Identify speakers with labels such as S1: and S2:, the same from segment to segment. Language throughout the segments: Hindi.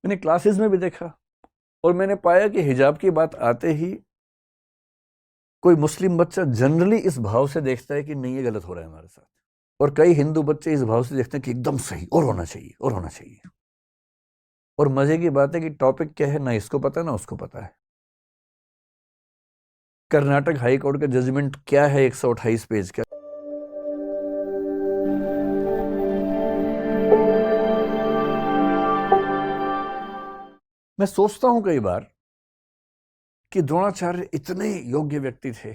S1: मैंने क्लासेस में भी देखा और मैंने पाया कि हिजाब की बात आते ही कोई मुस्लिम बच्चा जनरली इस भाव से देखता है कि नहीं ये गलत हो रहा है हमारे साथ, और कई हिंदू बच्चे इस भाव से देखते हैं कि एकदम सही और होना चाहिए और होना चाहिए। और मजे की बात है कि टॉपिक क्या है ना इसको पता ना उसको पता है। कर्नाटक हाई कोर्ट का जजमेंट क्या है 128 पेज का। मैं सोचता हूं कई बार कि द्रोणाचार्य इतने योग्य व्यक्ति थे,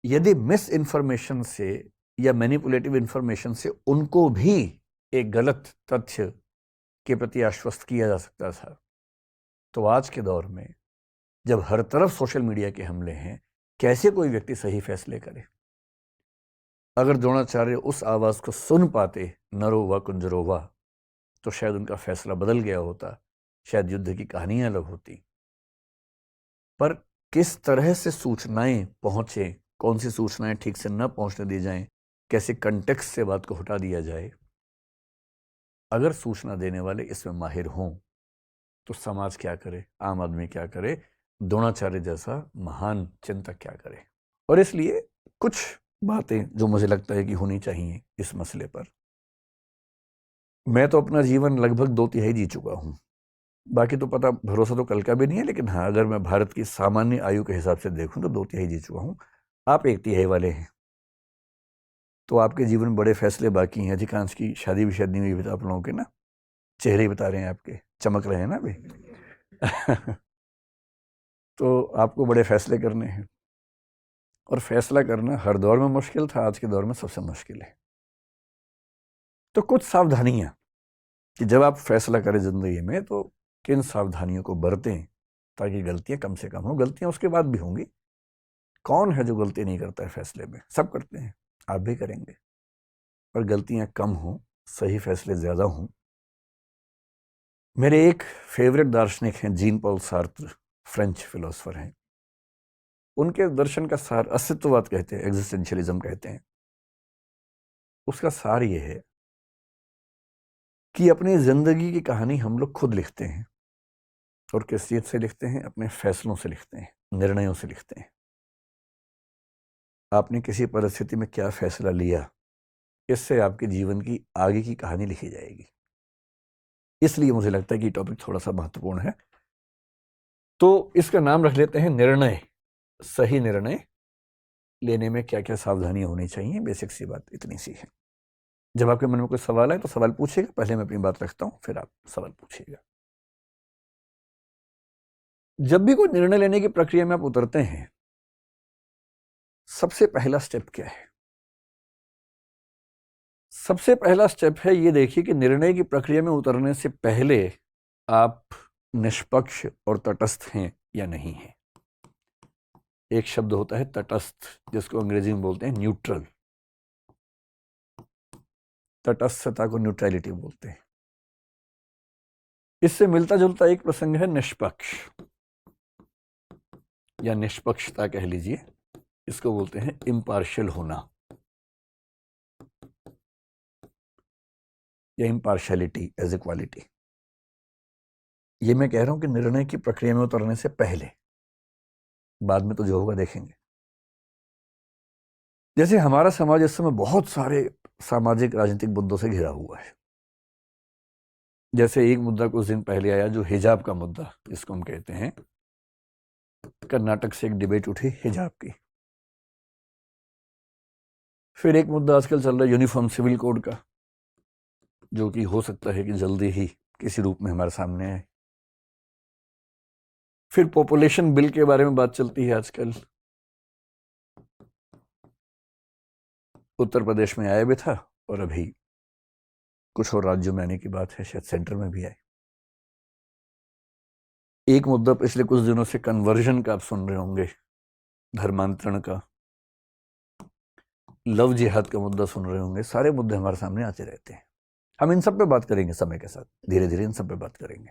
S1: यदि मिस इन्फॉर्मेशन से या मैनिपुलेटिव इन्फॉर्मेशन से उनको भी एक गलत तथ्य के प्रति आश्वस्त किया जा सकता था, तो आज के दौर में जब हर तरफ सोशल मीडिया के हमले हैं, कैसे कोई व्यक्ति सही फैसले करे। अगर द्रोणाचार्य उस आवाज को सुन पाते, नरो व कुंजरो वा, तो शायद उनका फैसला बदल गया होता, शायद युद्ध की कहानियां अलग होती। पर किस तरह से सूचनाएं पहुंचे, कौन सी सूचनाएं ठीक से न पहुंचने दी जाएं, कैसे कंटेक्स्ट से बात को हटा दिया जाए, अगर सूचना देने वाले इसमें माहिर हों तो समाज क्या करे, आम आदमी क्या करे, द्रोणाचार्य जैसा महान चिंतक क्या करे। और इसलिए कुछ बातें जो मुझे लगता है कि होनी चाहिए इस मसले पर। मैं तो अपना जीवन लगभग 2/3 जी चुका हूं, बाकी तो पता भरोसा तो कल का भी नहीं है, लेकिन हाँ, अगर मैं भारत की सामान्य आयु के हिसाब से देखूं तो 2/3 जी चुका हूं। आप 1/3 वाले हैं, तो आपके जीवन में बड़े फैसले बाकी हैं। अधिकांश की शादी भी शायद नहीं हुई आप लोगों के ना, चेहरे ही बता रहे हैं आपके, चमक रहे हैं ना अभी। तो आपको बड़े फैसले करने हैं, और फैसला करना हर दौर में मुश्किल था, आज के दौर में सबसे मुश्किल है। तो कुछ सावधानियां कि जब आप फैसला करें जिंदगी में तो किन सावधानियों को बरतें ताकि गलतियां कम से कम हो। गलतियां उसके बाद भी होंगी, कौन है जो गलती नहीं करता है फैसले में, सब करते हैं, आप भी करेंगे, पर गलतियां कम हो, सही फैसले ज्यादा हों। मेरे एक फेवरेट दार्शनिक हैं Jean Paul Sartre, French philosopher हैं। उनके दर्शन का सार अस्तित्ववाद कहते हैं, एग्जिस्टेंशियलिज्म कहते हैं। उसका सार ये है कि अपनी जिंदगी की कहानी हम लोग खुद लिखते हैं, और किस चीज से लिखते हैं, अपने फैसलों से लिखते हैं, निर्णयों से लिखते हैं। आपने किसी परिस्थिति में क्या फैसला लिया, इससे आपके जीवन की आगे की कहानी लिखी जाएगी। इसलिए मुझे लगता है कि टॉपिक थोड़ा सा महत्वपूर्ण है, तो इसका नाम रख लेते हैं निर्णय। सही निर्णय लेने में क्या क्या सावधानियां होनी चाहिए, बेसिक सी बात इतनी सी है। जब आपके मन में कोई सवाल है तो सवाल पूछिएगा, पहले मैं अपनी बात रखता हूं, फिर आप सवाल पूछिएगा। जब भी कोई निर्णय लेने की प्रक्रिया में आप उतरते हैं, सबसे पहला स्टेप क्या है? सबसे पहला स्टेप है ये देखिए कि निर्णय की प्रक्रिया में उतरने से पहले आप निष्पक्ष और तटस्थ हैं या नहीं हैं। एक शब्द होता है तटस्थ, जिसको अंग्रेजी में बोलते हैं न्यूट्रल। तटस्थता को न्यूट्रलिटी बोलते हैं। इससे मिलता जुलता एक प्रसंग है निष्पक्ष, या निष्पक्षता कह लीजिए, इसको बोलते हैं इम्पार्शियल होना या इम्पार्शियलिटी एज ए क्वालिटी। ये मैं कह रहा हूं कि निर्णय की प्रक्रिया में उतरने से पहले, बाद में तो जो होगा देखेंगे। जैसे हमारा समाज इस समय बहुत सारे सामाजिक राजनीतिक मुद्दों से घिरा हुआ है। जैसे एक मुद्दा कुछ दिन पहले आया, जो हिजाब का मुद्दा जिसको हम कहते हैं, कर्नाटक से एक डिबेट उठी हिजाब की। फिर एक मुद्दा आजकल चल रहा है यूनिफॉर्म सिविल कोड का, जो कि हो सकता है कि जल्दी ही किसी रूप में हमारे सामने आए। फिर पॉपुलेशन बिल के बारे में बात चलती है आजकल। उत्तर प्रदेश में आया भी था, और अभी कुछ और राज्यों में आने की बात है, शायद सेंटर में भी आए। एक मुद्दा पिछले कुछ दिनों से कन्वर्जन का आप सुन रहे होंगे, धर्मांतरण का। लव जिहाद का मुद्दा सुन रहे होंगे। सारे मुद्दे हमारे सामने आते रहते हैं। हम इन सब पे बात करेंगे समय के साथ, धीरे धीरे इन सब पे बात करेंगे।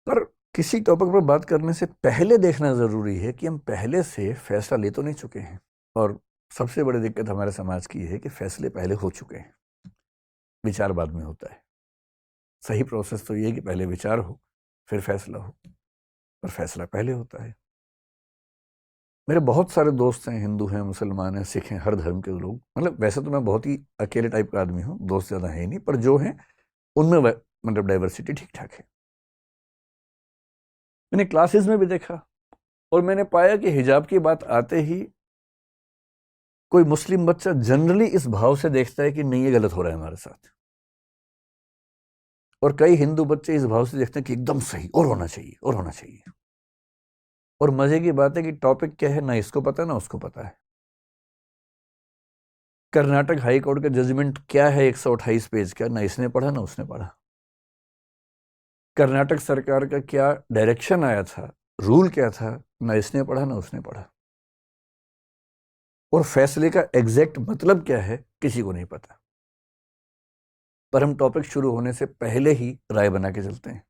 S1: पर किसी टॉपिक पर बात करने से पहले देखना जरूरी है कि हम पहले से फैसला ले तो नहीं चुके हैं। और सबसे बड़ी दिक्कत हमारे समाज की है कि फैसले पहले हो चुके हैं, विचार बाद में होता है। सही प्रोसेस तो ये है कि पहले विचार हो, फिर फैसला हो, और फैसला पहले होता है। मेरे बहुत सारे दोस्त हैं, हिंदू हैं, मुसलमान हैं, सिख हैं, हर धर्म के लोग। मतलब वैसे तो मैं बहुत ही अकेले टाइप का आदमी हूँ, दोस्त ज़्यादा है ही नहीं, पर जो हैं उनमें मतलब डाइवर्सिटी ठीक ठाक है। मैंने क्लासेस में भी देखा और मैंने पाया कि हिजाब की बात आते ही कोई मुस्लिम बच्चा जनरली इस भाव से देखता है कि नहीं ये गलत हो रहा है हमारे साथ, और कई हिंदू बच्चे इस भाव से देखते हैं कि एकदम सही, और होना चाहिए, और होना चाहिए। और मजे की बात है कि टॉपिक क्या है ना इसको पता ना उसको पता है। कर्नाटक हाई कोर्ट का जजमेंट क्या है 128 पेज का, ना इसने पढ़ा ना उसने पढ़ा। कर्नाटक सरकार का क्या डायरेक्शन आया था, रूल क्या था, ना इसने पढ़ा ना उसने पढ़ा। और फैसले का एग्जैक्ट मतलब क्या है किसी को नहीं पता, पर हम टॉपिक शुरू होने से पहले ही राय बना के चलते हैं।